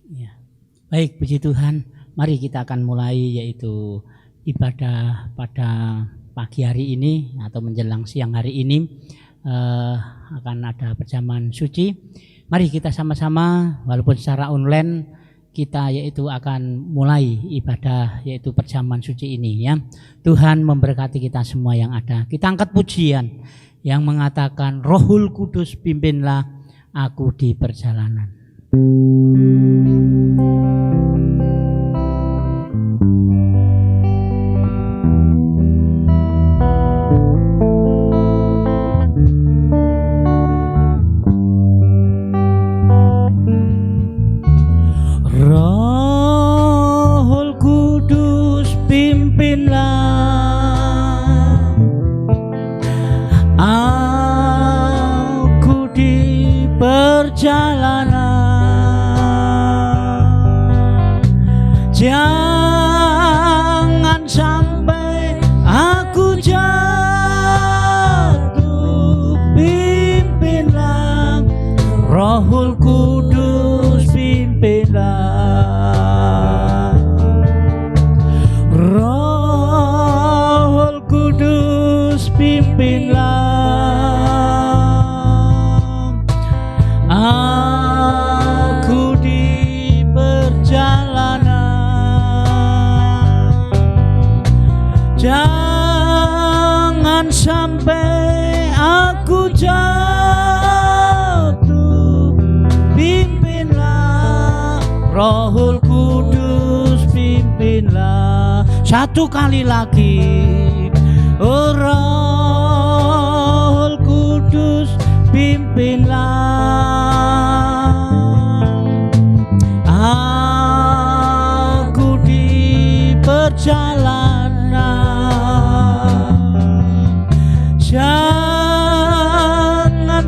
Ya. Baik, puji Tuhan. Mari kita akan mulai yaitu ibadah pada pagi hari ini atau menjelang siang hari ini akan ada perjamuan suci. Mari kita sama-sama walaupun secara online kita yaitu akan mulai ibadah yaitu perjamuan suci ini ya. Tuhan memberkati kita semua yang ada. Kita angkat pujian yang mengatakan Rohul Kudus pimpinlah aku di perjalanan. Rohul Kudus pimpinlah aku di perjalanan. Jangan sampai aku jatuh, pimpinlah Rohul Kudus pimpinlah. Rohul Kudus pimpinlah aku di perjalanan. Jangan sampai aku jatuh, pimpinlah Rohul Kudus pimpinlah. Satu kali lagi, oh Rohul Kudus pimpinlah aku di perjalanan. Jangan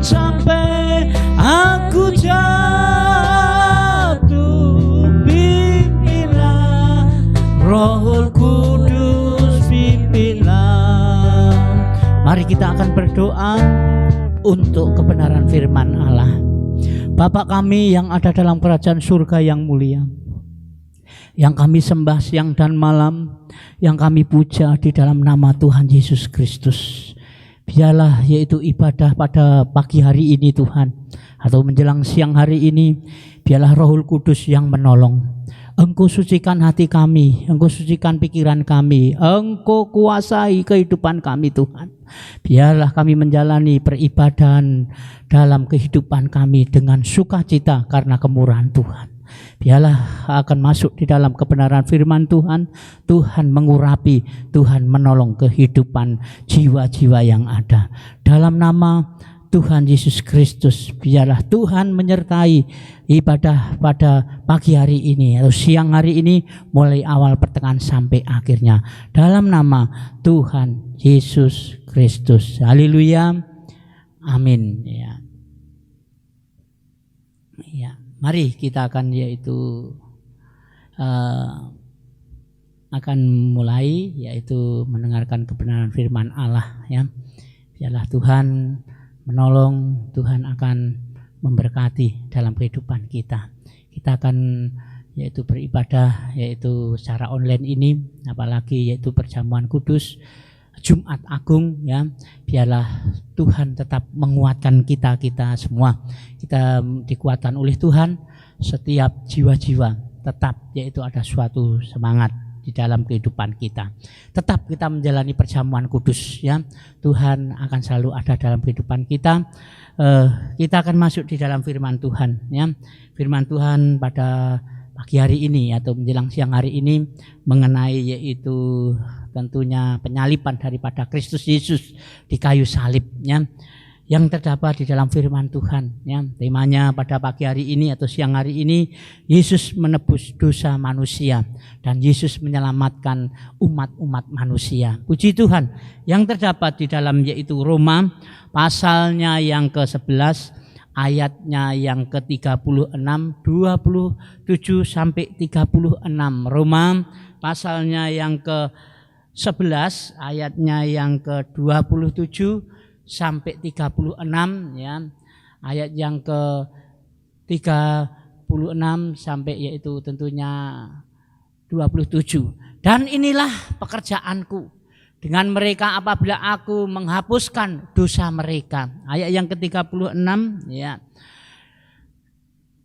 sampai aku jatuh, pimpinlah Rohul Kudus pimpinlah. Mari kita akan berdoa untuk kebenaran firman Allah. Bapa kami yang ada dalam kerajaan surga yang mulia, yang kami sembah siang dan malam, yang kami puja di dalam nama Tuhan Yesus Kristus. Biarlah yaitu ibadah pada pagi hari ini Tuhan, atau menjelang siang hari ini, biarlah Rohul Kudus yang menolong. Engkau sucikan hati kami, Engkau sucikan pikiran kami, Engkau kuasai kehidupan kami Tuhan. Biarlah kami menjalani peribadahan dalam kehidupan kami dengan sukacita karena kemurahan Tuhan. Biarlah akan masuk di dalam kebenaran firman Tuhan. Tuhan mengurapi, Tuhan menolong kehidupan jiwa-jiwa yang ada. Dalam nama Tuhan Yesus Kristus, biarlah Tuhan menyertai ibadah pada pagi hari ini atau siang hari ini, mulai awal pertengahan sampai akhirnya. Dalam nama Tuhan Yesus Kristus. Haleluya. Amin. Ya. Ya. Mari kita akan akan mulai yaitu mendengarkan kebenaran firman Allah ya. Biarlah Tuhan menolong, Tuhan akan memberkati dalam kehidupan kita. Kita akan yaitu beribadah yaitu secara online ini, apalagi yaitu perjamuan kudus Jumat Agung ya. Biarlah Tuhan tetap menguatkan kita semua. Kita dikuatkan oleh Tuhan, setiap jiwa-jiwa tetap yaitu ada suatu semangat di dalam kehidupan kita. Tetap kita menjalani perjamuan kudus ya. Tuhan akan selalu ada dalam kehidupan kita. Kita akan masuk di dalam firman Tuhan ya. Firman Tuhan pada pagi hari ini atau menjelang siang hari ini mengenai yaitu tentunya penyaliban daripada Kristus Yesus di kayu salib ya, yang terdapat di dalam firman Tuhan ya. Temanya pada pagi hari ini atau siang hari ini, Yesus menebus dosa manusia dan Yesus menyelamatkan umat-umat manusia. Puji Tuhan, yang terdapat di dalam yaitu Roma pasalnya yang ke-11 ayatnya yang ke-36, 27 sampai 36. Roma pasalnya yang ke-11 ayatnya yang ke-27 sampai 36 ya. Ayat yang ke-36 26 sampai yaitu tentunya 27. Dan inilah pekerjaanku dengan mereka apabila aku menghapuskan dosa mereka. Ayat yang ke-36 ya.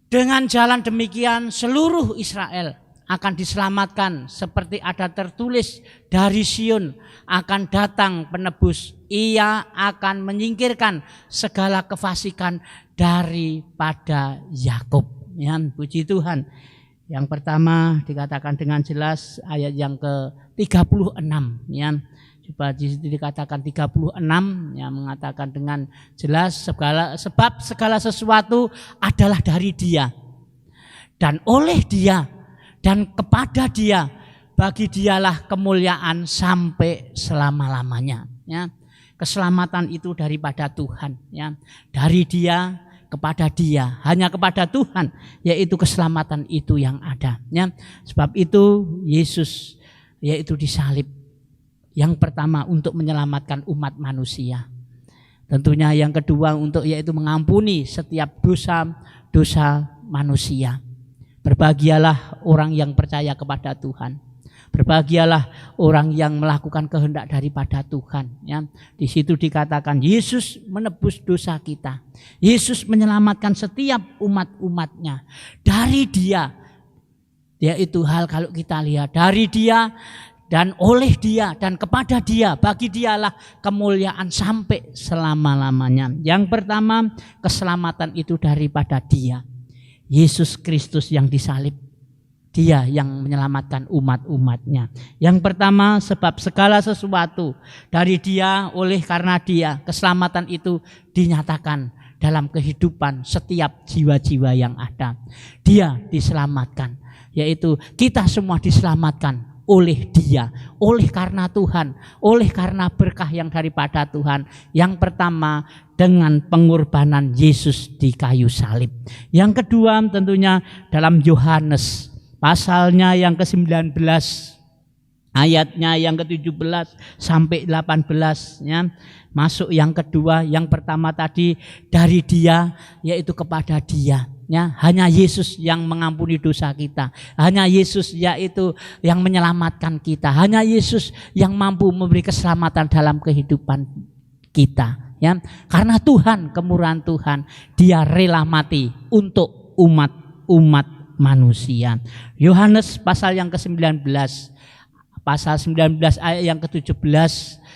Dengan jalan demikian seluruh Israel akan diselamatkan seperti ada tertulis dari Sion akan datang penebus. Ia akan menyingkirkan segala kefasikan daripada Yakub. Ya, puji Tuhan. Yang pertama dikatakan dengan jelas ayat yang ke-36 ya. Coba di situ dikatakan 36 yang mengatakan dengan jelas sebab segala sesuatu adalah dari Dia dan oleh Dia dan kepada Dia, bagi Dialah kemuliaan sampai selama-lamanya ya. Keselamatan itu daripada Tuhan ya. Dari Dia kepada Dia, hanya kepada Tuhan yaitu keselamatan itu yang ada ya. Sebab itu Yesus yaitu disalib. Yang pertama untuk menyelamatkan umat manusia. Tentunya yang kedua untuk yaitu mengampuni setiap dosa manusia. Berbahagialah orang yang percaya kepada Tuhan. Berbahagialah orang yang melakukan kehendak daripada Tuhan. Ya. Di situ dikatakan Yesus menebus dosa kita. Yesus menyelamatkan setiap umat-umatnya. Dari Dia. Yaitu hal kalau kita lihat dari Dia dan oleh Dia dan kepada Dia, bagi Dialah kemuliaan sampai selama-lamanya. Yang pertama, keselamatan itu daripada Dia. Yesus Kristus yang disalib. Dia yang menyelamatkan umat-umatnya. Yang pertama, sebab segala sesuatu dari Dia, oleh karena Dia, keselamatan itu dinyatakan dalam kehidupan setiap jiwa-jiwa yang ada. Dia diselamatkan, yaitu kita semua diselamatkan oleh Dia, oleh karena Tuhan, oleh karena berkah yang daripada Tuhan. Yang pertama dengan pengorbanan Yesus di kayu salib. Yang kedua tentunya dalam Yohanes pasalnya yang ke-19 ayatnya yang ke-17 sampai 18 ya. Masuk yang kedua, yang pertama tadi dari Dia yaitu kepada Dia. Ya, hanya Yesus yang mengampuni dosa kita. Hanya Yesus yaitu yang menyelamatkan kita. Hanya Yesus yang mampu memberi keselamatan dalam kehidupan kita. Ya, karena Tuhan, kemurahan Tuhan, Dia rela mati untuk umat manusia. Yohanes pasal yang ke-19, pasal 19 ayat yang ke-17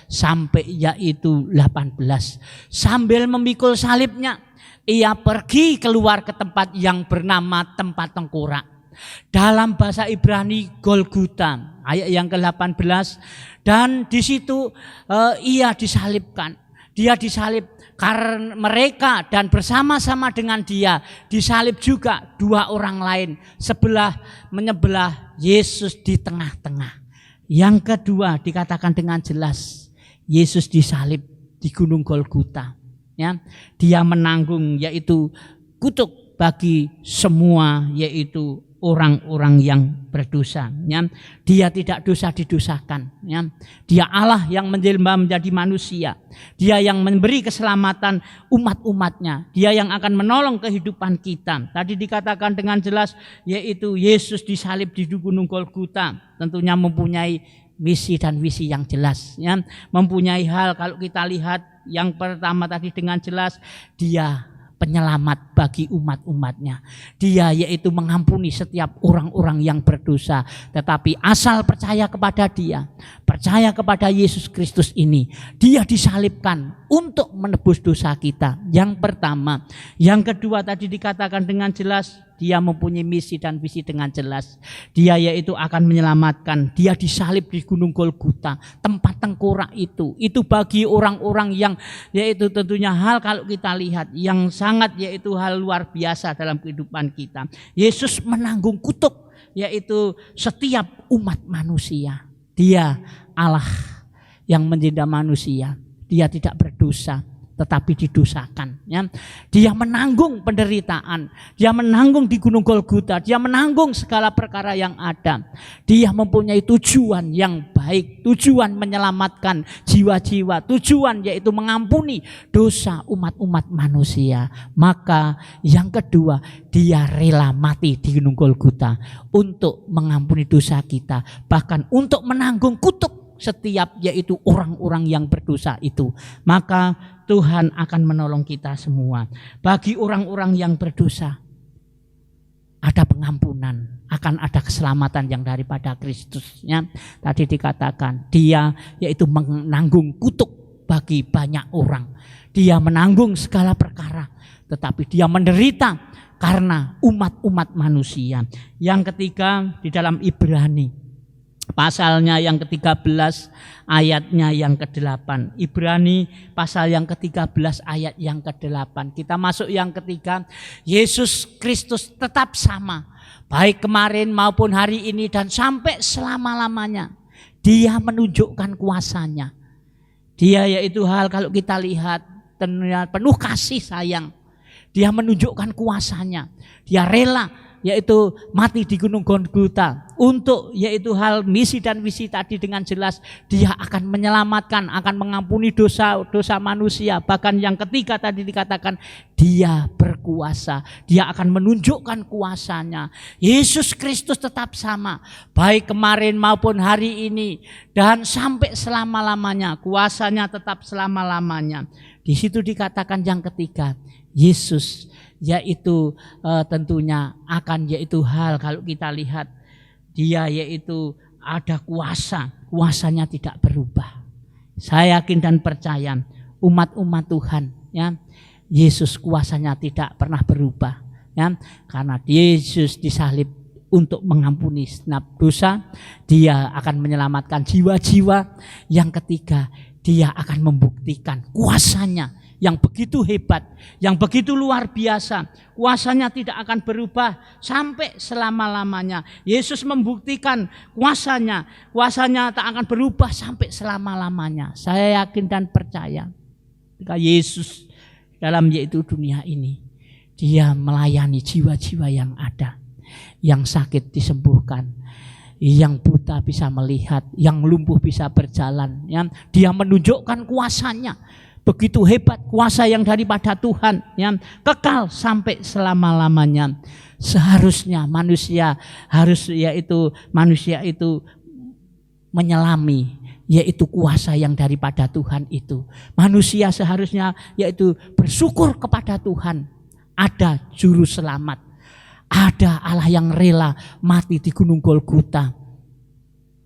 sampai yaitu 18. Sambil memikul salibnya, Ia pergi keluar ke tempat yang bernama tempat tengkorak. Dalam bahasa Ibrani Golgota, ayat yang ke-18. Dan di situ Ia disalibkan. Dia disalib karena mereka dan bersama-sama dengan Dia disalib juga dua orang lain sebelah menyebelah Yesus di tengah-tengah. Yang kedua dikatakan dengan jelas Yesus disalib di Gunung Golgota. Ya, Dia menanggung yaitu kutuk bagi semua yaitu orang-orang yang berdosa. Ya. Dia tidak dosa didosakan. Ya. Dia Allah yang menjelma menjadi manusia. Dia yang memberi keselamatan umat-umatnya. Dia yang akan menolong kehidupan kita. Tadi dikatakan dengan jelas yaitu Yesus disalib di Gunung Golgota. Tentunya mempunyai misi dan visi yang jelas. Ya. Mempunyai hal kalau kita lihat yang pertama tadi dengan jelas Dia penyelamat bagi umat-umatnya. Dia yaitu mengampuni setiap orang-orang yang berdosa. Tetapi asal percaya kepada Dia, percaya kepada Yesus Kristus ini, Dia disalibkan untuk menebus dosa kita. Yang pertama. Yang kedua tadi dikatakan dengan jelas Dia mempunyai misi dan visi dengan jelas. Dia yaitu akan menyelamatkan. Dia disalib di Gunung Golgota, tempat tengkorak itu. Itu bagi orang-orang yang yaitu tentunya hal kalau kita lihat yang sangat yaitu hal luar biasa dalam kehidupan kita. Yesus menanggung kutuk yaitu setiap umat manusia. Dia Allah yang menjadi manusia. Dia tidak berdosa tetapi didosakan. Ya. Dia menanggung penderitaan, dia menanggung di Gunung Golgota, dia menanggung segala perkara yang ada. Dia mempunyai tujuan yang baik, tujuan menyelamatkan jiwa-jiwa, tujuan yaitu mengampuni dosa umat-umat manusia. Maka yang kedua, dia rela mati di Gunung Golgota untuk mengampuni dosa kita, bahkan untuk menanggung kutuk setiap yaitu orang-orang yang berdosa itu. Maka Tuhan akan menolong kita semua. Bagi orang-orang yang berdosa ada pengampunan, akan ada keselamatan yang daripada Kristus. Ya. Tadi dikatakan dia yaitu menanggung kutuk bagi banyak orang. Dia menanggung segala perkara, tetapi dia menderita karena umat-umat manusia. Yang ketiga di dalam Ibrani pasalnya yang ke-13 ayatnya yang ke-8. Ibrani pasal yang ke-13 ayat yang ke-8. Kita masuk yang ketiga. Yesus Kristus tetap sama, baik kemarin maupun hari ini dan sampai selama-lamanya. Dia menunjukkan kuasanya. Dia yaitu hal kalau kita lihat tentunya penuh kasih sayang. Dia menunjukkan kuasanya. Dia rela yaitu mati di Gunung Golgota untuk yaitu hal misi dan visi tadi dengan jelas. Dia akan menyelamatkan, akan mengampuni dosa manusia. Bahkan yang ketiga tadi dikatakan dia berkuasa, dia akan menunjukkan kuasanya. Yesus Kristus tetap sama, baik kemarin maupun hari ini dan sampai selama-lamanya. Kuasanya tetap selama-lamanya. Di situ dikatakan yang ketiga, Yesus yaitu tentunya akan yaitu hal kalau kita lihat dia yaitu ada kuasanya tidak berubah. Saya yakin dan percaya umat-umat Tuhan ya, Yesus kuasanya tidak pernah berubah ya, karena Yesus disalib untuk mengampuni segenap dosa. Dia akan menyelamatkan jiwa-jiwa. Yang ketiga, dia akan membuktikan kuasanya yang begitu hebat, yang begitu luar biasa. Kuasanya tidak akan berubah sampai selama-lamanya. Yesus membuktikan kuasanya tak akan berubah sampai selama-lamanya. Saya yakin dan percaya ketika Yesus dalam yaitu dunia ini, dia melayani jiwa-jiwa yang ada, yang sakit disembuhkan, yang buta bisa melihat, yang lumpuh bisa berjalan. Ya. Dia menunjukkan kuasanya. Begitu hebat kuasa yang daripada Tuhan yang kekal sampai selama-lamanya. Seharusnya manusia itu menyelami yaitu kuasa yang daripada Tuhan itu. Manusia seharusnya yaitu bersyukur kepada Tuhan. Ada juru selamat. Ada Allah yang rela mati di Gunung Golgota.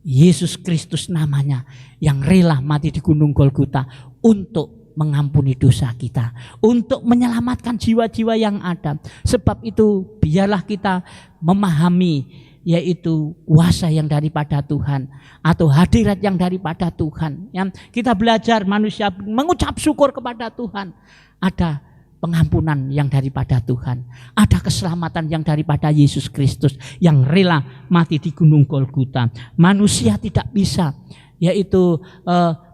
Yesus Kristus namanya yang rela mati di Gunung Golgota untuk mengampuni dosa kita, untuk menyelamatkan jiwa-jiwa yang ada. Sebab itu biarlah kita memahami yaitu kuasa yang daripada Tuhan atau hadirat yang daripada Tuhan. Yang kita belajar manusia mengucap syukur kepada Tuhan. Ada pengampunan yang daripada Tuhan, ada keselamatan yang daripada Yesus Kristus yang rela mati di Gunung Golgota. Manusia tidak bisa yaitu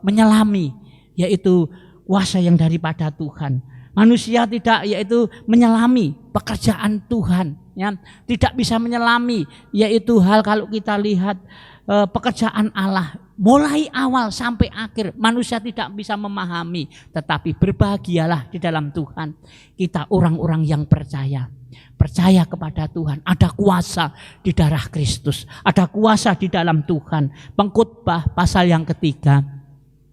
menyelami yaitu kuasa yang daripada Tuhan. Manusia tidak yaitu menyelami pekerjaan Tuhan, ya. Tidak bisa menyelami yaitu hal kalau kita lihat pekerjaan Allah mulai awal sampai akhir. Manusia tidak bisa memahami, tetapi berbahagialah di dalam Tuhan kita orang-orang yang percaya kepada Tuhan. Ada kuasa di darah Kristus, ada kuasa di dalam Tuhan. Pengkhotbah pasal yang ketiga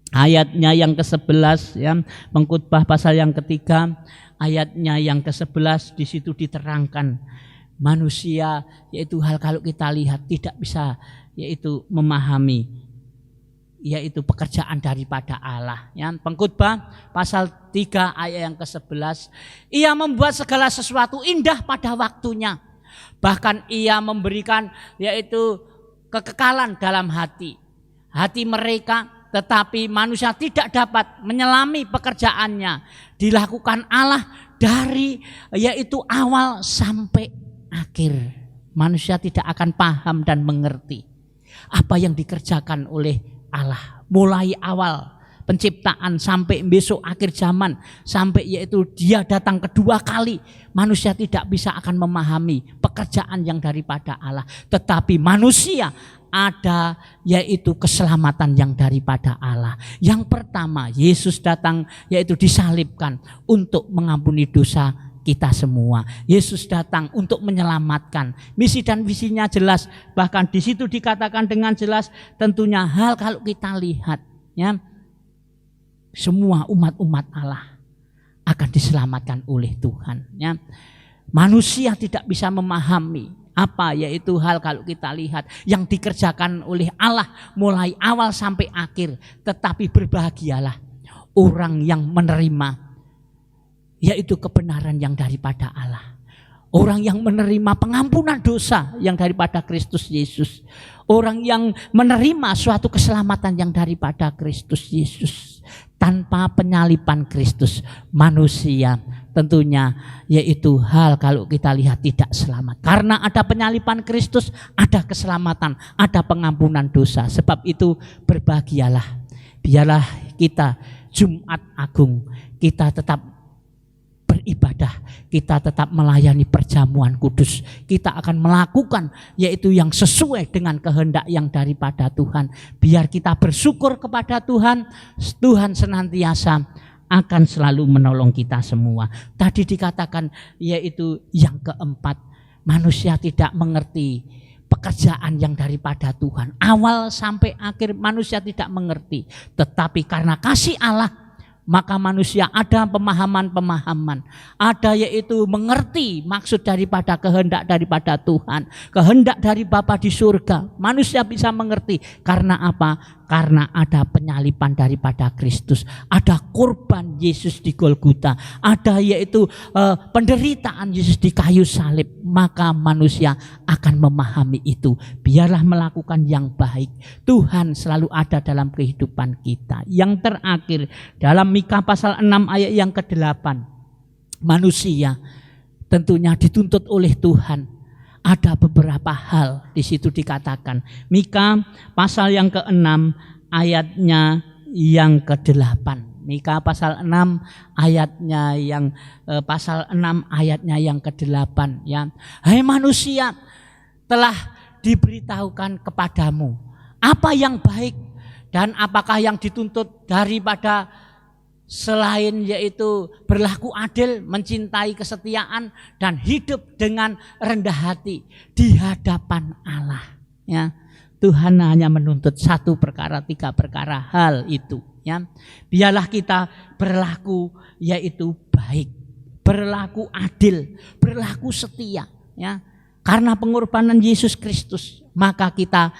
ayatnya yang ke-11 ya, Pengkhotbah pasal yang ketiga ayatnya yang ke-11 di situ diterangkan manusia yaitu hal kalau kita lihat tidak bisa yaitu memahami yaitu pekerjaan daripada Allah ya. Pengkhotbah pasal 3 ayat yang ke-11, ia membuat segala sesuatu indah pada waktunya, bahkan ia memberikan yaitu kekekalan dalam hati mereka. Tetapi manusia tidak dapat menyelami pekerjaannya. Dilakukan Allah dari yaitu awal sampai akhir. Manusia tidak akan paham dan mengerti apa yang dikerjakan oleh Allah mulai awal penciptaan sampai besok akhir zaman, sampai yaitu dia datang kedua kali, manusia tidak bisa akan memahami pekerjaan yang daripada Allah. Tetapi manusia ada yaitu keselamatan yang daripada Allah. Yang pertama, Yesus datang yaitu disalibkan untuk mengampuni dosa kita semua. Yesus datang untuk menyelamatkan. Misi dan visinya jelas, bahkan di situ dikatakan dengan jelas, tentunya hal kalau kita lihat ya, semua umat-umat Allah akan diselamatkan oleh Tuhan ya. Manusia tidak bisa memahami apa yaitu hal kalau kita lihat yang dikerjakan oleh Allah mulai awal sampai akhir. Tetapi berbahagialah orang yang menerima yaitu kebenaran yang daripada Allah. Orang yang menerima pengampunan dosa yang daripada Kristus Yesus. Orang yang menerima suatu keselamatan yang daripada Kristus Yesus. Tanpa penyaliban Kristus, manusia tentunya yaitu hal kalau kita lihat tidak selamat. Karena ada penyaliban Kristus, ada keselamatan, ada pengampunan dosa. Sebab itu berbahagialah. Biarlah kita Jumat Agung, kita tetap beribadah, kita tetap melayani perjamuan kudus, kita akan melakukan yaitu yang sesuai dengan kehendak yang daripada Tuhan. Biar kita bersyukur kepada Tuhan, Tuhan senantiasa akan selalu menolong kita semua. Tadi dikatakan yaitu yang keempat, manusia tidak mengerti pekerjaan yang daripada Tuhan. Awal sampai akhir manusia tidak mengerti, tetapi karena kasih Allah maka manusia ada pemahaman-pemahaman, ada yaitu mengerti maksud daripada kehendak daripada Tuhan, kehendak dari Bapa di surga. Manusia bisa mengerti karena apa? Karena ada penyaliban daripada Kristus, ada korban Yesus di Golgota, ada yaitu penderitaan Yesus di kayu salib. Maka manusia akan memahami itu. Biarlah melakukan yang baik. Tuhan selalu ada dalam kehidupan kita. Yang terakhir dalam Mika pasal 6 ayat yang ke-8, manusia tentunya dituntut oleh Tuhan. Ada beberapa hal di situ dikatakan. Mika pasal yang ke-6 ayatnya yang ke-8. Mika pasal 6 ayatnya yang pasal 6 ayatnya yang ke-8 ya. Hai manusia, telah diberitahukan kepadamu apa yang baik dan apakah yang dituntut daripada selain yaitu berlaku adil, mencintai kesetiaan dan hidup dengan rendah hati di hadapan Allah ya. Tuhan hanya menuntut satu perkara, 3 perkara hal itu ya. Biarlah kita berlaku yaitu baik, berlaku adil, berlaku setia ya. Karena pengorbanan Yesus Kristus, maka kita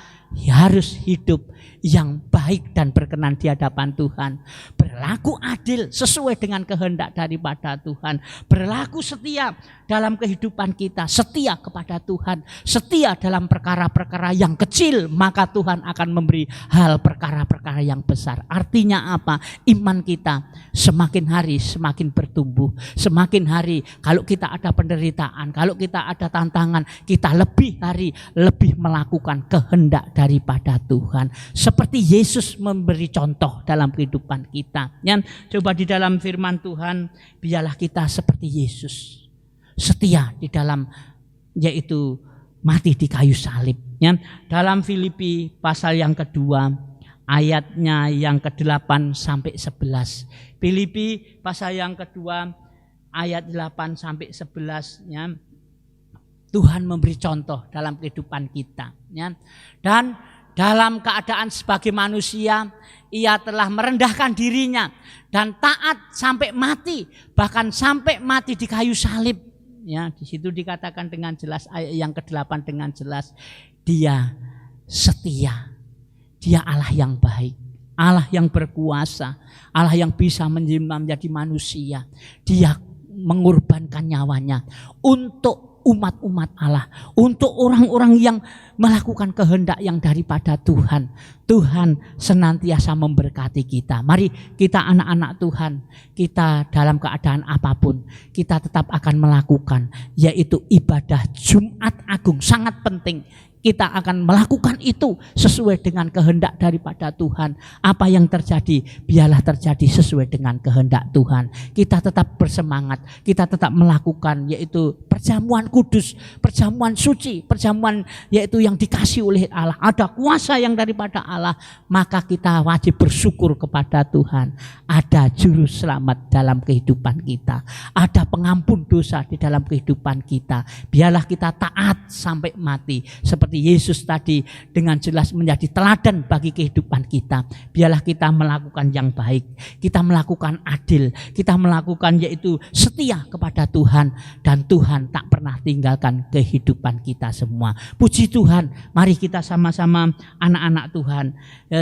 harus hidup yang baik dan berkenan di hadapan Tuhan, berlaku adil sesuai dengan kehendak daripada Tuhan, berlaku setia dalam kehidupan kita, setia kepada Tuhan, setia dalam perkara-perkara yang kecil, maka Tuhan akan memberi hal perkara-perkara yang besar. Artinya apa? Iman kita semakin hari semakin bertumbuh, semakin hari kalau kita ada penderitaan, kalau kita ada tantangan, kita lebih hari lebih melakukan kehendak daripada Tuhan. Seperti Yesus memberi contoh dalam kehidupan kita. Ya, coba di dalam firman Tuhan, biarlah kita seperti Yesus, setia di dalam yaitu mati di kayu salib. Ya, dalam Filipi pasal yang kedua ayatnya yang ke-8 sampai 11. Filipi pasal yang kedua ayat 8 sampai 11 ya. Tuhan memberi contoh dalam kehidupan kita ya. Dan dalam keadaan sebagai manusia, ia telah merendahkan dirinya dan taat sampai mati, bahkan sampai mati di kayu salib. Ya, di situ dikatakan dengan jelas ayat yang ke-8 dengan jelas, dia setia. Dia Allah yang baik, Allah yang berkuasa, Allah yang bisa menjadi manusia. Dia mengorbankan nyawanya untuk umat-umat Allah, untuk orang-orang yang melakukan kehendak yang daripada Tuhan. Tuhan senantiasa memberkati kita. Mari kita anak-anak Tuhan, kita dalam keadaan apapun, kita tetap akan melakukan yaitu ibadah Jumat Agung. Sangat penting kita akan melakukan itu sesuai dengan kehendak daripada Tuhan. Apa yang terjadi, biarlah terjadi sesuai dengan kehendak Tuhan. Kita tetap bersemangat, kita tetap melakukan yaitu perjamuan kudus, perjamuan suci, perjamuan yaitu yang dikasih oleh Allah. Ada kuasa yang daripada Allah, maka kita wajib bersyukur kepada Tuhan. Ada juru selamat dalam kehidupan kita, ada pengampun dosa di dalam kehidupan kita. Biarlah kita taat sampai mati, seperti Yesus tadi dengan jelas menjadi teladan bagi kehidupan kita. Biarlah kita melakukan yang baik, kita melakukan adil, kita melakukan yaitu setia kepada Tuhan, dan Tuhan tak pernah tinggalkan kehidupan kita semua. Puji Tuhan, mari kita sama-sama anak-anak Tuhan,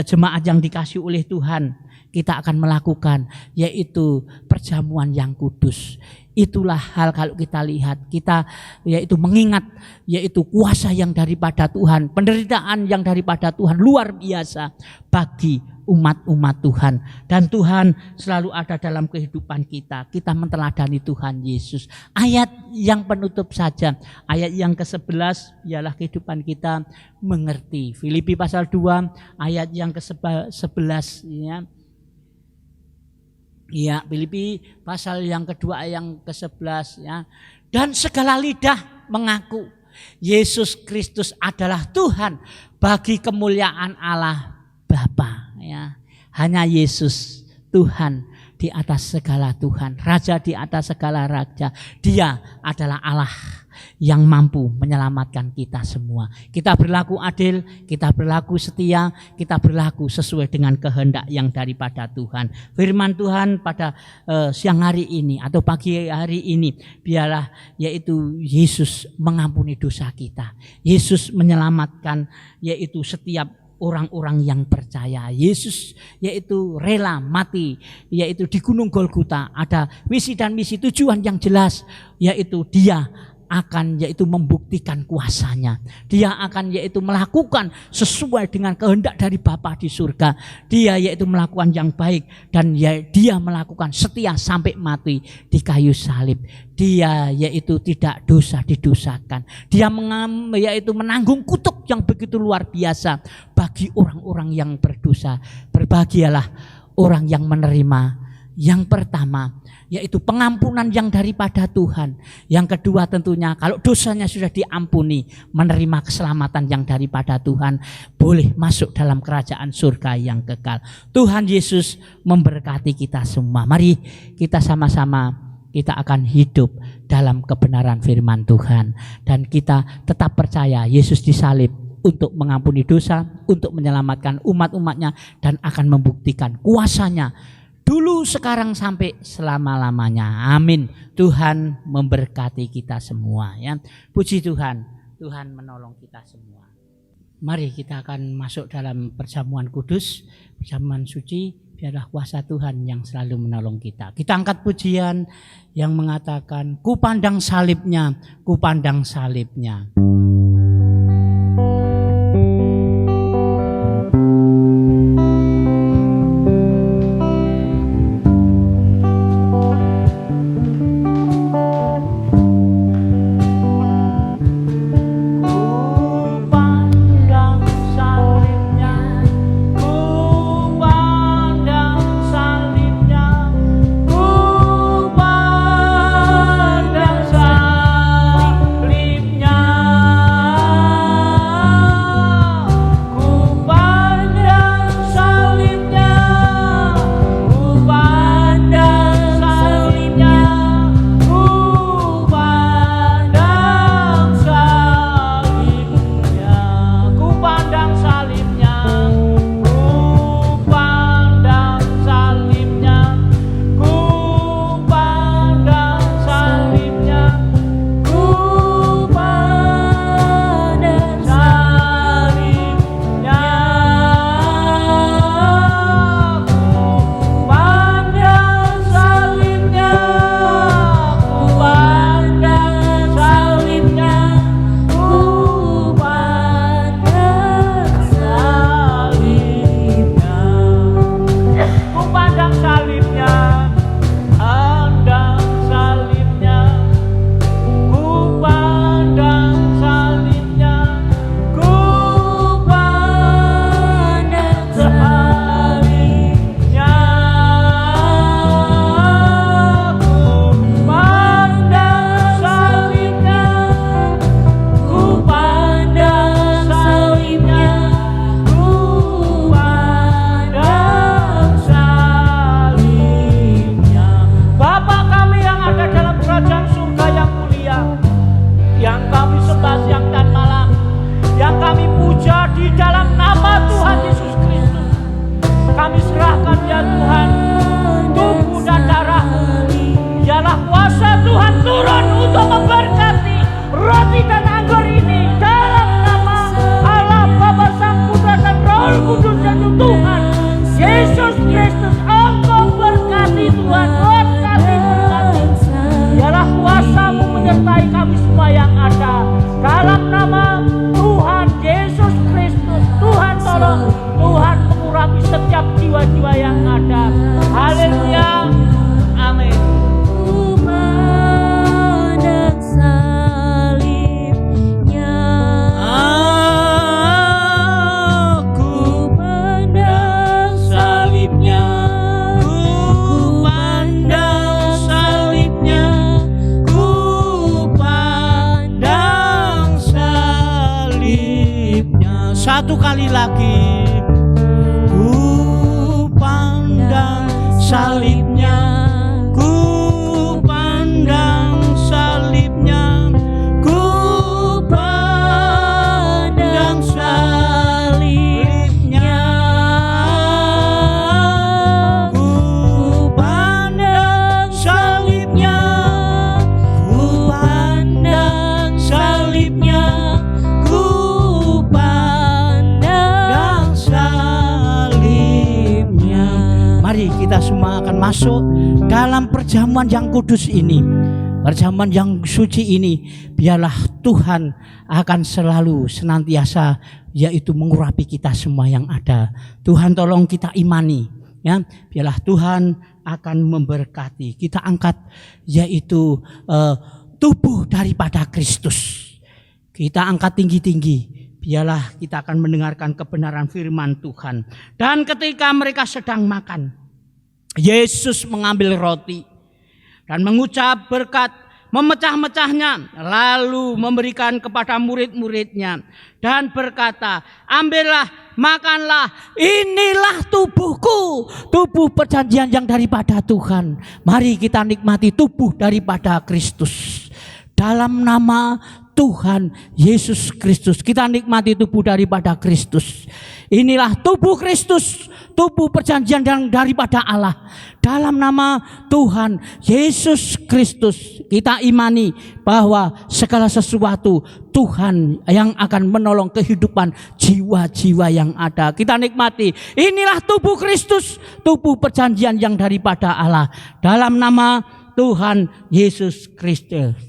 jemaat yang dikasih oleh Tuhan, kita akan melakukan yaitu perjamuan yang kudus. Itulah hal kalau kita lihat, kita yaitu mengingat yaitu kuasa yang daripada Tuhan, penderitaan yang daripada Tuhan luar biasa bagi umat-umat Tuhan. Dan Tuhan selalu ada dalam kehidupan kita. Kita menteladani Tuhan Yesus. Ayat yang penutup saja, ayat yang ke-11, biarlah kehidupan kita mengerti. Filipi pasal 2 ayat yang ke-11 ya. Ya, Filipi pasal yang kedua ayat yang ke-11 ya. Dan segala lidah mengaku Yesus Kristus adalah Tuhan bagi kemuliaan Allah Bapa ya. Hanya Yesus Tuhan di atas segala Tuhan, Raja di atas segala raja. Dia adalah Allah yang mampu menyelamatkan kita semua. Kita berlaku adil, kita berlaku setia, kita berlaku sesuai dengan kehendak yang daripada Tuhan. Firman Tuhan pada siang hari ini atau pagi hari ini, biarlah yaitu Yesus mengampuni dosa kita. Yesus menyelamatkan yaitu setiap orang-orang yang percaya. Yesus yaitu rela mati yaitu di Gunung Golgota. Ada misi dan misi tujuan yang jelas, yaitu Dia akan yaitu membuktikan kuasanya. Dia akan yaitu melakukan sesuai dengan kehendak dari Bapa di surga. Dia yaitu melakukan yang baik, dan dia melakukan setia sampai mati di kayu salib. Dia yaitu tidak dosa didosakan. Dia yaitu menanggung kutuk yang begitu luar biasa bagi orang-orang yang berdosa. Berbahagialah orang yang menerima yang pertama, yaitu pengampunan yang daripada Tuhan. Yang kedua tentunya kalau dosanya sudah diampuni, menerima keselamatan yang daripada Tuhan, boleh masuk dalam kerajaan surga yang kekal. Tuhan Yesus memberkati kita semua. Mari kita sama-sama, kita akan hidup dalam kebenaran firman Tuhan. Dan kita tetap percaya Yesus disalib untuk mengampuni dosa, untuk menyelamatkan umat-umatnya, dan akan membuktikan kuasanya dulu, sekarang, sampai selama-lamanya. Amin. Tuhan memberkati kita semua ya. Puji Tuhan, Tuhan menolong kita semua. Mari kita akan masuk dalam perjamuan kudus, perjamuan suci. Biarlah kuasa Tuhan yang selalu menolong kita. Kita angkat pujian yang mengatakan, ku pandang salibnya, ku pandang salibnya. Salibnya Tuhan turun untuk memberkati roti dan anggur ini dalam nama Allah Bapa, Sang Putra dan Roh Kudus, yaitu Tuhan Yesus Kristus. Engkau berkati Tuhan, berkati. Biarlah kuasa-Mu menyertai kami semua yang ada dalam nama Tuhan Yesus Kristus. Tuhan tolong, Tuhan mengurapi setiap jiwa-jiwa yang ada. Haleluya, amin. Satu kali lagi, ku pandang salibnya, ku pandang salibnya, ku pandang salibnya, ku pandang salibnya, ku pandang salibnya. Mari kita semua akan masuk dalam perjamuan yang kudus ini, perjamuan yang suci ini. Biarlah Tuhan akan selalu senantiasa yaitu mengurapi kita semua yang ada. Tuhan tolong kita imani, ya. Biarlah Tuhan akan memberkati. Kita angkat yaitu tubuh daripada Kristus. Kita angkat tinggi-tinggi. Biarlah kita akan mendengarkan kebenaran firman Tuhan. Dan ketika mereka sedang makan, Yesus mengambil roti dan mengucap berkat, memecah-mecahnya, lalu memberikan kepada murid-muridnya dan berkata, ambillah, makanlah, inilah tubuhku, tubuh perjanjian yang daripada Tuhan. Mari kita nikmati tubuh daripada Kristus. Dalam nama Tuhan Yesus Kristus, kita nikmati tubuh daripada Kristus. Inilah tubuh Kristus, tubuh perjanjian yang daripada Allah. Dalam nama Tuhan Yesus Kristus, kita imani bahwa segala sesuatu Tuhan yang akan menolong kehidupan jiwa-jiwa yang ada. Kita nikmati, inilah tubuh Kristus, tubuh perjanjian yang daripada Allah. Dalam nama Tuhan Yesus Kristus.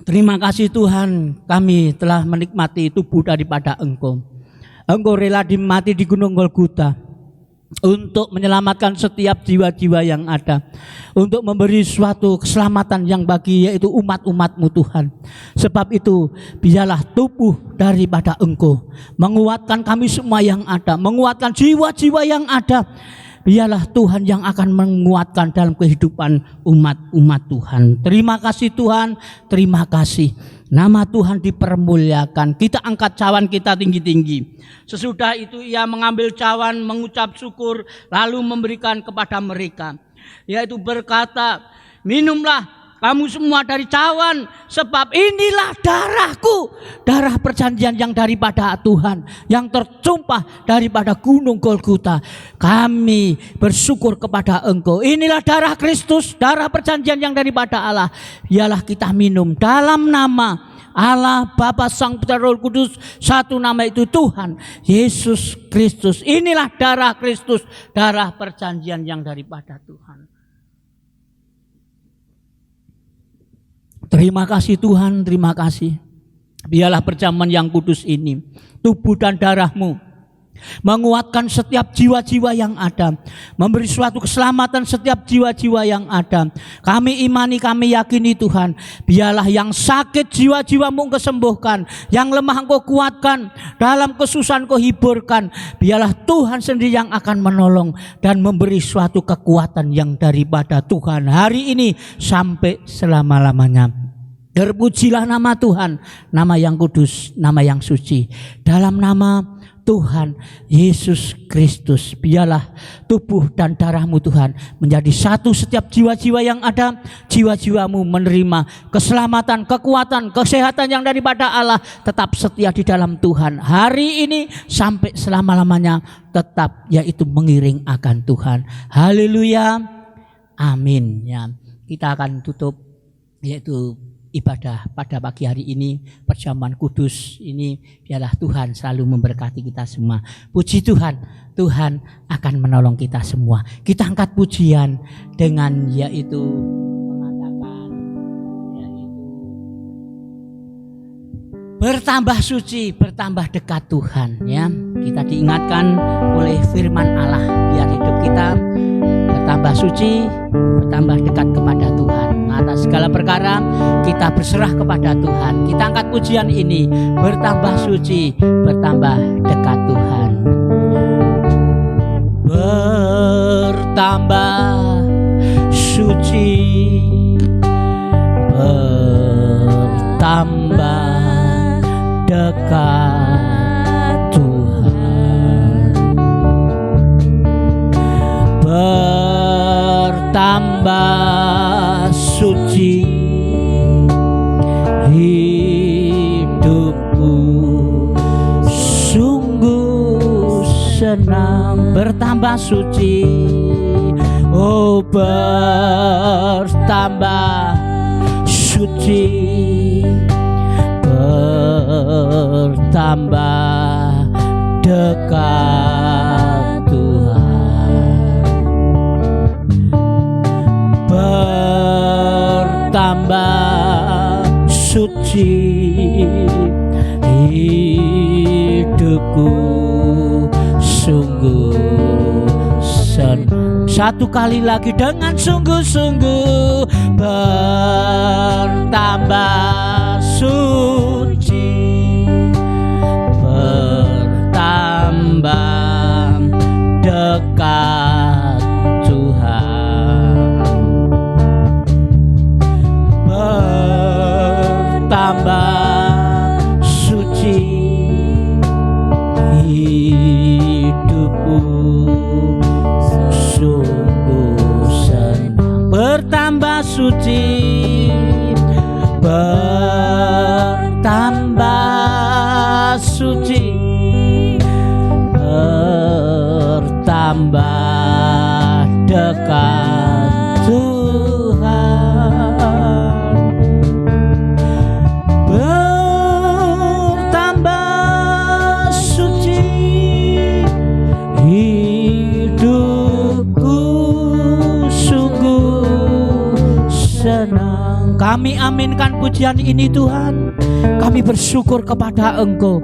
Terima kasih Tuhan, kami telah menikmati tubuh daripada Engkau. Engkau rela dimati di Gunung Golgota untuk menyelamatkan setiap jiwa-jiwa yang ada, untuk memberi suatu keselamatan yang bagi yaitu umat-umat-Mu Tuhan. Sebab itu biarlah tubuh daripada Engkau menguatkan kami semua yang ada, menguatkan jiwa-jiwa yang ada. Biarlah Tuhan yang akan menguatkan dalam kehidupan umat-umat Tuhan. Terima kasih Tuhan, terima kasih. Nama Tuhan dipermuliakan. Kita angkat cawan kita tinggi-tinggi. Sesudah itu ia mengambil cawan, mengucap syukur, lalu memberikan kepada mereka. Yaitu berkata, minumlah kamu semua dari cawan, sebab inilah darahku, darah perjanjian yang daripada Tuhan, yang tertumpah daripada Gunung Golgota. Kami bersyukur kepada Engkau. Inilah darah Kristus, darah perjanjian yang daripada Allah. Biarlah kita minum dalam nama Allah, Bapa, Sang Putra, Roh Kudus, satu nama itu Tuhan Yesus Kristus. Inilah darah Kristus, darah perjanjian yang daripada Tuhan. Terima kasih Tuhan, terima kasih. Biarlah perjamuan yang kudus ini, tubuh dan darah-Mu, menguatkan setiap jiwa-jiwa yang ada, memberi suatu keselamatan setiap jiwa-jiwa yang ada. Kami imani, kami yakini Tuhan, biarlah yang sakit jiwa-jiwa-Mu Engkau sembuhkan, yang lemah Engkau kuatkan, dalam kesusahan Engkau hiburkan. Biarlah Tuhan sendiri yang akan menolong dan memberi suatu kekuatan yang daripada Tuhan hari ini sampai selama-lamanya. Terpujilah nama Tuhan, nama yang kudus, nama yang suci. Dalam nama Tuhan Yesus Kristus. Biarlah tubuh dan darah-Mu Tuhan menjadi satu setiap jiwa-jiwa yang ada. Jiwa-jiwa-Mu menerima keselamatan, kekuatan, kesehatan yang daripada Allah. Tetap setia di dalam Tuhan. Hari ini sampai selama-lamanya tetap yaitu mengiring akan Tuhan. Haleluya. Amin. Ya, kita akan tutup yaitu ibadah pada pagi hari ini, perjamuan kudus ini. Biarlah Tuhan selalu memberkati kita semua. Puji Tuhan, Tuhan akan menolong kita semua. Kita angkat pujian dengan yaitu mengatakan yaitu bertambah suci, bertambah dekat Tuhan. Ya, kita diingatkan oleh firman Allah, biar hidup kita bertambah suci, bertambah dekat kepada Tuhan. Atas segala perkara kita berserah kepada Tuhan. Kita angkat pujian ini, bertambah suci, bertambah dekat Tuhan. Bertambah suci, bertambah dekat Tuhan. Bertambah suci hidupku, sungguh senang. Bertambah suci, oh bertambah suci, bertambah dekat Tuhan. Bertambah suci hidupku, sungguh senang. Satu kali lagi dengan sungguh-sungguh, bertambah suci, bertambah dekat Tuhan. Bertambah suci hidupku, sungguh senang. Bertambah suci, bertambah suci, bertambah dekat Tuhan. Bertambah suci hidupku, sungguh senang. Kami aminkan pujian ini Tuhan. Kami bersyukur kepada Engkau.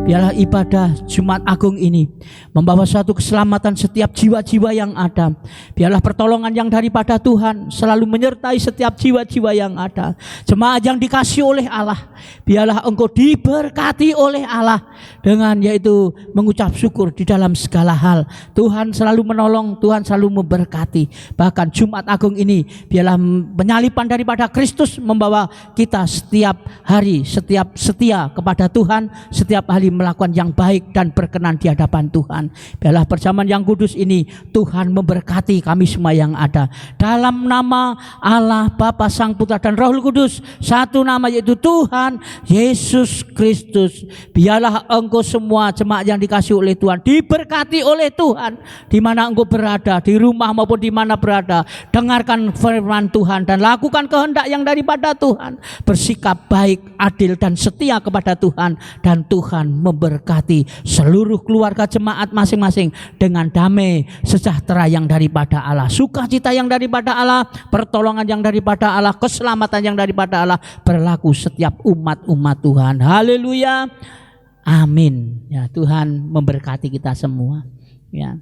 Biarlah ibadah Jumat Agung ini membawa suatu keselamatan setiap jiwa-jiwa yang ada. Biarlah pertolongan yang daripada Tuhan selalu menyertai setiap jiwa-jiwa yang ada. Jemaat yang dikasihi oleh Allah, biarlah engkau diberkati oleh Allah dengan yaitu mengucap syukur di dalam segala hal. Tuhan selalu menolong, Tuhan selalu memberkati. Bahkan Jumat Agung ini biarlah penyaliban daripada Kristus membawa kita setiap hari, setiap setia kepada Tuhan, setiap hari melakukan yang baik dan berkenan di hadapan Tuhan. Biarlah perjamuan yang kudus ini Tuhan memberkati kami semua yang ada. Dalam nama Allah Bapa, Sang Putra dan Roh Kudus, satu nama yaitu Tuhan Yesus Kristus. Biarlah engkau semua jemaat yang dikasihi oleh Tuhan diberkati oleh Tuhan. Di mana engkau berada, di rumah maupun di mana berada, dengarkan firman Tuhan dan lakukan kehendak yang daripada Tuhan. Bersikap baik, adil dan setia kepada Tuhan, dan Tuhan memberkati seluruh keluarga jemaat masing-masing dengan damai sejahtera yang daripada Allah, sukacita yang daripada Allah, pertolongan yang daripada Allah, keselamatan yang daripada Allah berlaku setiap umat-umat Tuhan. Haleluya. Amin. Ya, Tuhan memberkati kita semua. Ya.